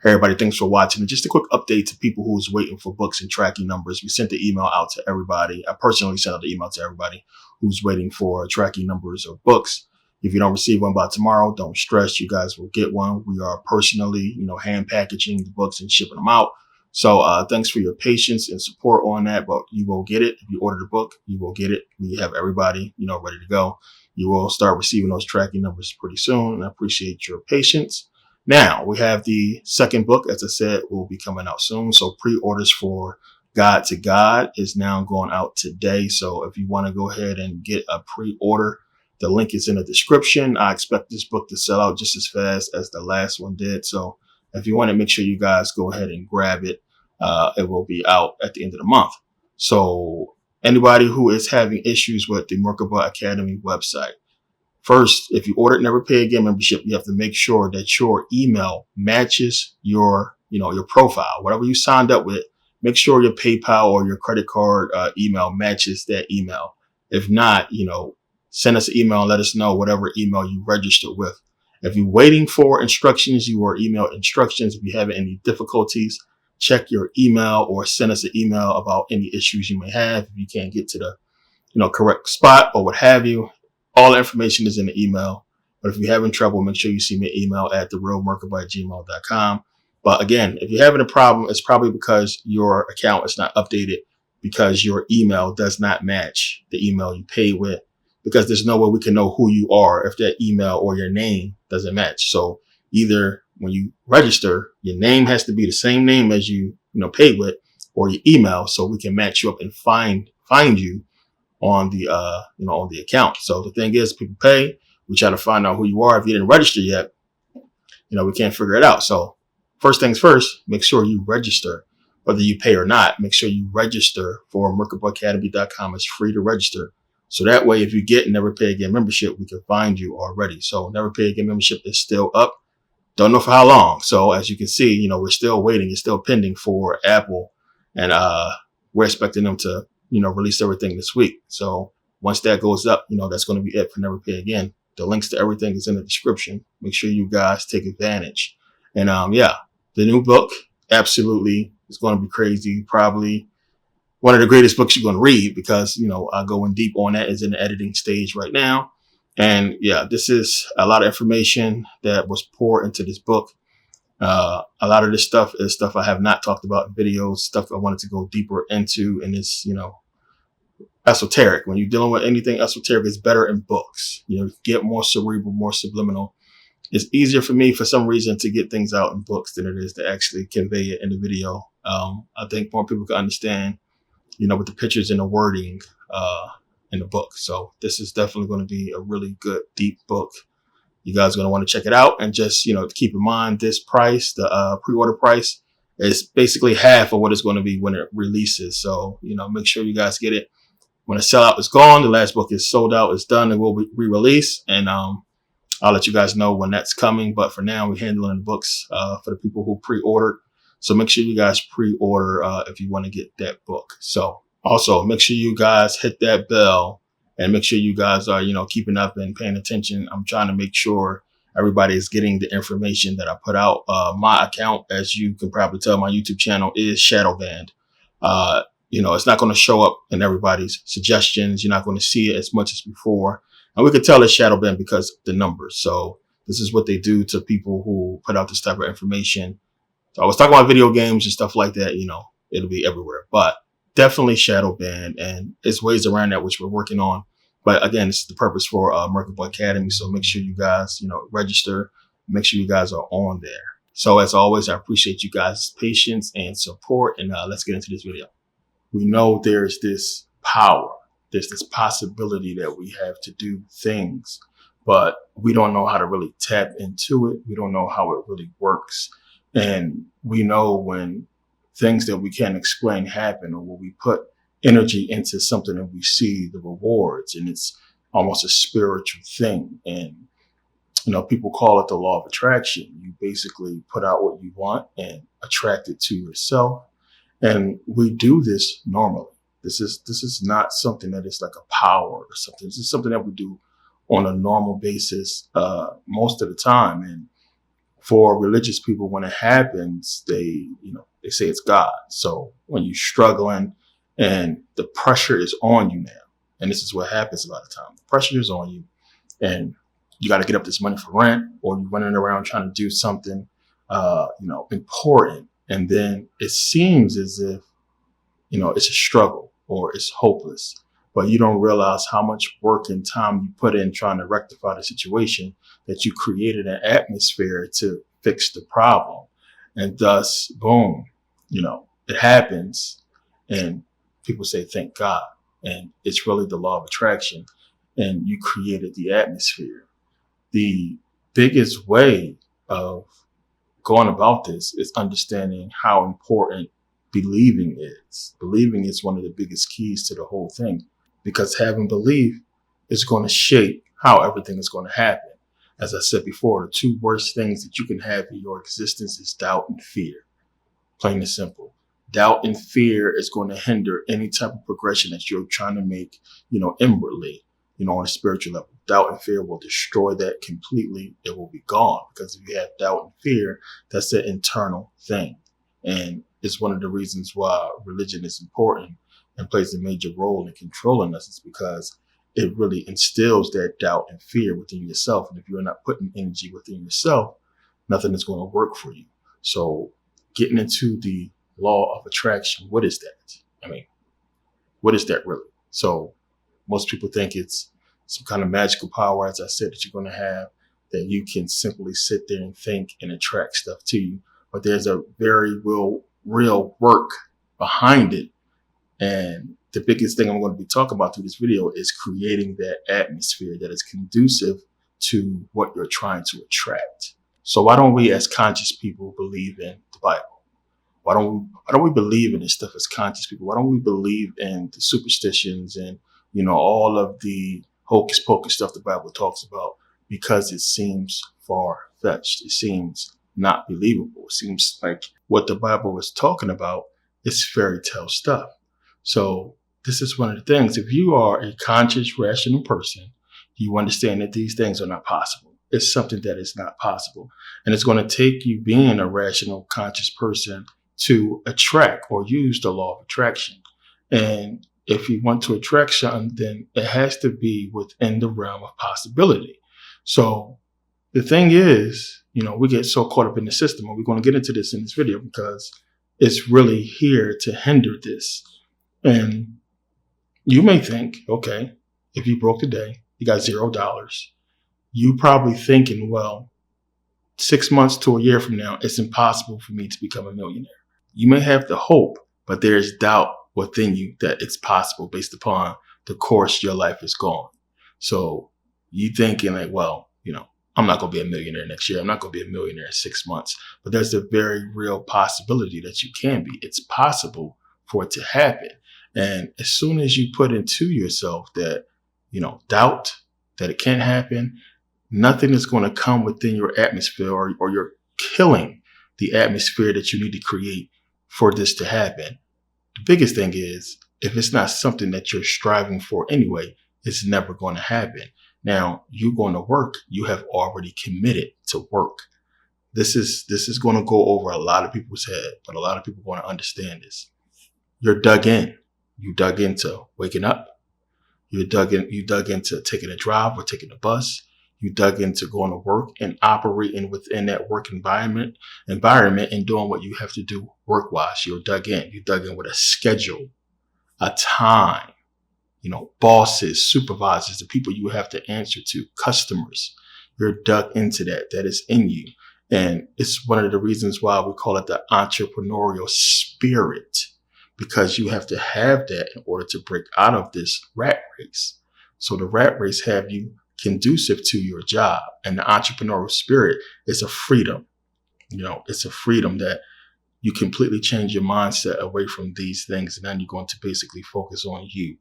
everybody, thanks for watching. And just a quick update to people who's waiting for books and tracking numbers. We sent the email out to everybody. I personally sent out the email to everybody who's waiting for tracking numbers or books. If you don't receive one by tomorrow, don't stress. You guys will get one. We are personally, hand packaging the books and shipping them out. So thanks for your patience and support on that, but you will get it. If you order the book, you will get it. We have everybody, ready to go. You will start receiving those tracking numbers pretty soon, and I appreciate your patience. Now, we have the second book, as I said, will be coming out soon. So pre-orders for God to God is now going out today. So if you want to go ahead and get a pre-order, the link is in the description. I expect this book to sell out just as fast as the last one did. So if you want to make sure you guys go ahead and grab it, it will be out at the end of the month. So anybody who is having issues with the Merkabah Academy website, first, if you ordered Never Pay Again membership, you have to make sure that your email matches your profile. Whatever you signed up with, make sure your PayPal or your credit card email matches that email. If not, send us an email and let us know whatever email you registered with. If you're waiting for instructions, your email instructions. If you're having any difficulties, check your email or send us an email about any issues you may have. If you can't get to the correct spot or what have you, all the information is in the email. But if you're having trouble, make sure you send me an email at therealmerkabah@gmail.com. But again, if you're having a problem, it's probably because your account is not updated, because your email does not match the email you pay with, because there's no way we can know who you are if that email or your name doesn't match. So either when you register, your name has to be the same name as you paid with, or your email, so we can match you up and find you on the on the account. So the thing is, people pay, we try to find out who you are. If you didn't register yet, we can't figure it out. So first things first, make sure you register. Whether you pay or not, make sure you register for merkabahacademy.com. It's free to register. So that way, if you get Never Pay Again membership, we can find you already. So Never Pay Again membership is still up. Don't know for how long. So as you can see, we're still waiting. It's still pending for Apple, and we're expecting them to release everything this week. So once that goes up, that's going to be it for Never Pay Again. The links to everything is in the description. Make sure you guys take advantage. And the new book absolutely is going to be crazy. Probably one of the greatest books you're going to read, because I go in deep on that. Is in the editing stage right now. And yeah, this is a lot of information that was poured into this book. A lot of this stuff is stuff I have not talked about in videos, stuff I wanted to go deeper into, and it's, esoteric. When you're dealing with anything esoteric, it's better in books. Get more cerebral, more subliminal. It's easier for me, for some reason, to get things out in books than it is to actually convey it in the video. I think more people can understand, with the pictures and the wording in the book. So this is definitely going to be a really good, deep book. You guys are going to want to check it out. And just, keep in mind, this price, the pre-order price, is basically half of what it's going to be when it releases. So, make sure you guys get it. When the sellout is gone, the last book is sold out, it's done, it will be re-released. And I'll let you guys know when that's coming. But for now, we're handling the books for the people who pre-ordered. So make sure you guys pre-order if you want to get that book. So also make sure you guys hit that bell, and make sure you guys are, keeping up and paying attention. I'm trying to make sure everybody is getting the information that I put out. My account, as you can probably tell, my YouTube channel is shadowbanned. It's not going to show up in everybody's suggestions. You're not going to see it as much as before. And we could tell it's shadowbanned because of the numbers. So this is what they do to people who put out this type of information. So I was talking about video games and stuff like that. It'll be everywhere, but definitely shadow banned, and it's ways around that, which we're working on. But again, it's the purpose for Merkabah Academy. So make sure you guys, register. Make sure you guys are on there. So as always, I appreciate you guys' patience and support. And let's get into this video. We know there's this power. There's this possibility that we have to do things, but we don't know how to really tap into it. We don't know how it really works. And we know when things that we can't explain happen, or when we put energy into something and we see the rewards, and it's almost a spiritual thing. And, people call it the law of attraction. You basically put out what you want and attract it to yourself. And we do this normally. This is not something that is like a power or something. This is something that we do on a normal basis most of the time. And For religious people, when it happens, they say it's God. So when you're struggling and the pressure is on you now, and this is what happens a lot of times, the pressure is on you, and you got to get up this money for rent, or you're running around trying to do something, important, and then it seems as if it's a struggle or it's hopeless, but you don't realize how much work and time you put in trying to rectify the situation, that you created an atmosphere to fix the problem. And thus, boom, it happens, and people say, thank God. And it's really the law of attraction, and you created the atmosphere. The biggest way of going about this is understanding how important believing is. Believing is one of the biggest keys to the whole thing, because having belief is going to shape how everything is going to happen. As I said before, the two worst things that you can have in your existence is doubt and fear. Plain and simple. Doubt and fear is going to hinder any type of progression that you're trying to make, inwardly, on a spiritual level. Doubt and fear will destroy that completely. It will be gone, because if you have doubt and fear, that's an internal thing. And it's one of the reasons why religion is important and plays a major role in controlling us, is because it really instills that doubt and fear within yourself. And if you're not putting energy within yourself, nothing is going to work for you. So getting into the law of attraction, what is that? I mean, what is that really? So most people think it's some kind of magical power, as I said, that you're going to have, that you can simply sit there and think and attract stuff to you. But there's a very real work behind it. And the biggest thing I'm going to be talking about through this video is creating that atmosphere that is conducive to what you're trying to attract. So why don't we as conscious people believe in the Bible? Why don't we believe in this stuff as conscious people? Why don't we believe in the superstitions and, all of the hocus pocus stuff the Bible talks about? Because it seems far-fetched. It seems not believable. It seems like what the Bible is talking about is fairy tale stuff. So this is one of the things. If you are a conscious, rational person, you understand that these things are not possible. It's something that is not possible. And it's going to take you being a rational, conscious person to attract or use the law of attraction. And if you want to attract something, then it has to be within the realm of possibility. So the thing is, we get so caught up in the system, and we're going to get into this in this video because it's really here to hinder this. And you may think, okay, if you broke today, you got $0. You probably thinking, well, 6 months to a year from now, it's impossible for me to become a millionaire. You may have the hope, but there's doubt within you that it's possible based upon the course your life is going. So you thinking like, well, I'm not going to be a millionaire next year. I'm not going to be a millionaire in 6 months. But there's a very real possibility that you can be. It's possible for it to happen. And as soon as you put into yourself that, doubt that it can't happen, nothing is going to come within your atmosphere, or you're killing the atmosphere that you need to create for this to happen. The biggest thing is, if it's not something that you're striving for anyway, it's never going to happen. Now, you're going to work. You have already committed to work. This is going to go over a lot of people's head, but a lot of people want to understand this. You're dug in. You dug into waking up. You dug into taking a drive or taking a bus. You dug into going to work and operating within that work environment and doing what you have to do work-wise. You're dug in. You dug in with a schedule, a time, bosses, supervisors, the people you have to answer to, customers. You're dug into that. That is in you. And it's one of the reasons why we call it the entrepreneurial spirit, because you have to have that in order to break out of this rat race. So the rat race have you conducive to your job, and the entrepreneurial spirit is a freedom. It's a freedom that you completely change your mindset away from these things, and then you're going to basically focus on you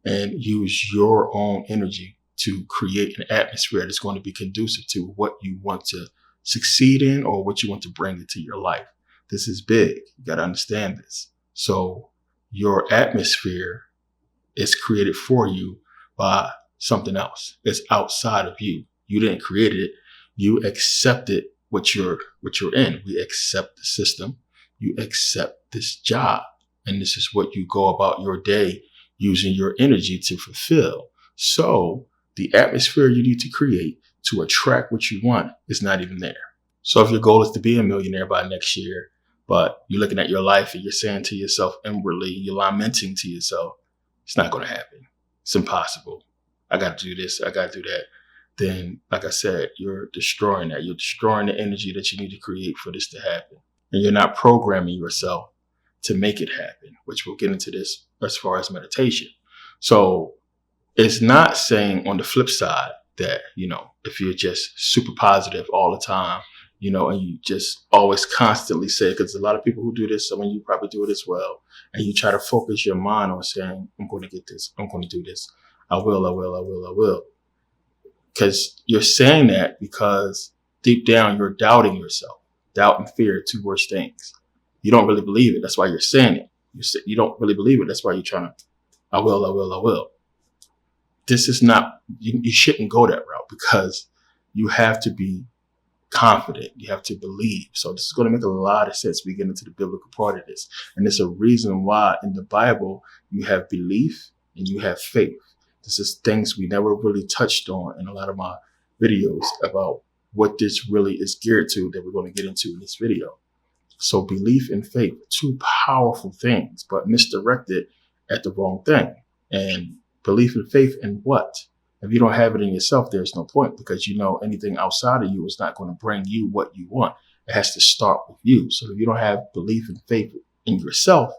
and use your own energy to create an atmosphere that's going to be conducive to what you want to succeed in or what you want to bring into your life. This is big. You got to understand this. So your atmosphere is created for you by something else. It's outside of you. You didn't create it. You accepted what you're in. We accept the system. You accept this job. And this is what you go about your day using your energy to fulfill. So the atmosphere you need to create to attract what you want is not even there. So if your goal is to be a millionaire by next year, but you're looking at your life and you're saying to yourself inwardly, you're lamenting to yourself, it's not going to happen. It's impossible. I got to do this. I got to do that. Then, like I said, you're destroying that. You're destroying the energy that you need to create for this to happen. And you're not programming yourself to make it happen, which we'll get into this as far as meditation. So it's not saying on the flip side that, if you're just super positive all the time, and you just always constantly say, because a lot of people who do this, some of you probably do it as well, and you try to focus your mind on saying, I'm going to get this, I'm going to do this, I will. Because you're saying that because deep down you're doubting yourself. Doubt and fear are two worst things. You don't really believe it. That's why you're saying it. You don't really believe it. That's why you're trying to, I will. This is not, you shouldn't go that route, because you have to be confident. You have to believe. So this is going to make a lot of sense. We get into the biblical part of this. And there's a reason why in the Bible you have belief and you have faith. This is things we never really touched on in a lot of my videos about what this really is geared to, that we're going to get into in this video. So belief and faith, two powerful things, but misdirected at the wrong thing. And belief and faith in what? If you don't have it in yourself, there's no point, because anything outside of you is not going to bring you what you want. It has to start with you. So if you don't have belief and faith in yourself,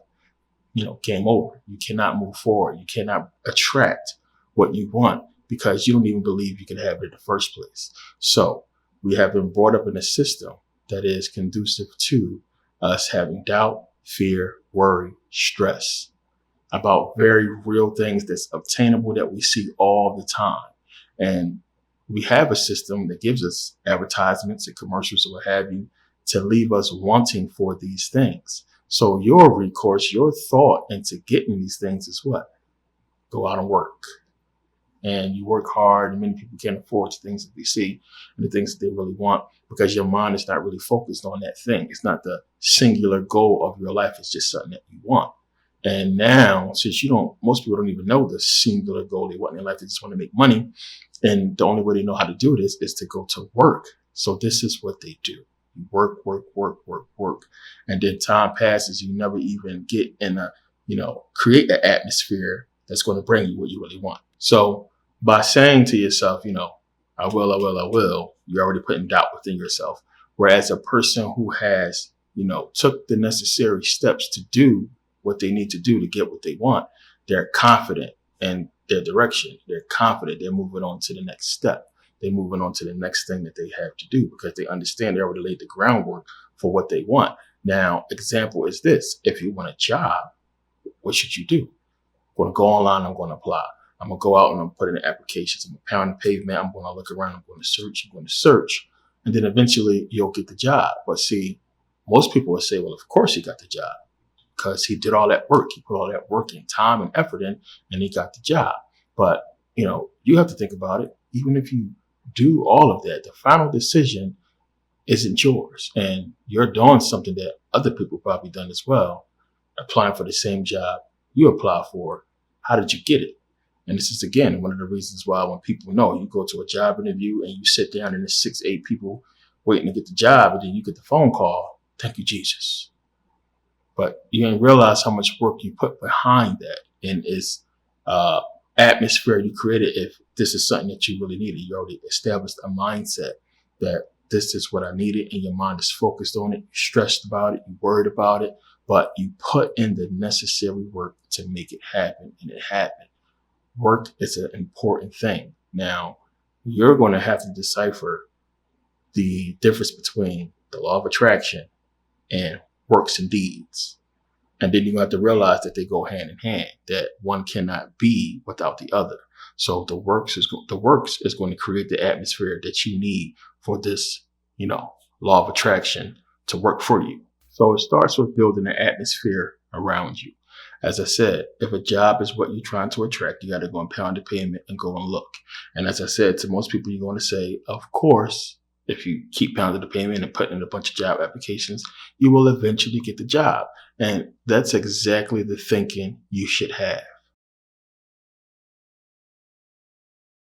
game over. You cannot move forward. You cannot attract what you want, because you don't even believe you can have it in the first place. So we have been brought up in a system that is conducive to us having doubt, fear, worry, stress about very real things that's obtainable, that we see all the time. And we have a system that gives us advertisements and commercials or what have you to leave us wanting for these things. So your recourse, your thought into getting these things is what? Go out and work. And you work hard, and many people can't afford the things that they see and the things that they really want, because your mind is not really focused on that thing. It's not the singular goal of your life. It's just something that you want. And now, since most people don't even know the singular goal they want in their life, they just want to make money. And the only way they know how to do this is to go to work. So this is what they do. You work. And then time passes. You never even get in create an atmosphere that's going to bring you what you really want. So by saying to yourself, I will, you're already putting doubt within yourself. Whereas a person who has, took the necessary steps to do what they need to do to get what they want, they're confident in their direction. They're confident. They're moving on to the next step. They're moving on to the next thing that they have to do, because they understand they already laid the groundwork for what they want. Now, example is this. If you want a job, what should you do? I'm going to go online. I'm going to apply. I'm going to go out and I'm going to put in applications. I'm going to pound the pavement. I'm going to look around. I'm going to search. And then eventually you'll get the job. But see, most people will say, well, of course he got the job, because he did all that work. He put all that work and time and effort in, and he got the job. But, you have to think about it. Even if you do all of that, the final decision isn't yours. And you're doing something that other people probably done as well, applying for the same job you apply for. How did you get it? And this is, again, one of the reasons why when people know you go to a job interview and you sit down and there's 6-8 people waiting to get the job, and then you get the phone call, thank you, Jesus. But you didn't realize how much work you put behind that, and its atmosphere you created. If this is something that you really needed, you already established a mindset that this is what I needed, and your mind is focused on it. You're stressed about it. You're worried about it, but you put in the necessary work to make it happen, and it happened. Work is an important thing. Now, you're going to have to decipher the difference between the law of attraction and works and deeds. And then you have to realize that they go hand in hand, that one cannot be without the other. So the works is going to create the atmosphere that you need for this, law of attraction to work for you. So it starts with building an atmosphere around you. As I said, if a job is what you're trying to attract, you got to go and pound the pavement and go and look. And as I said, to most people, you're going to say, of course, If you keep pounding the pavement and putting in a bunch of job applications, you will eventually get the job. And that's exactly the thinking you should have.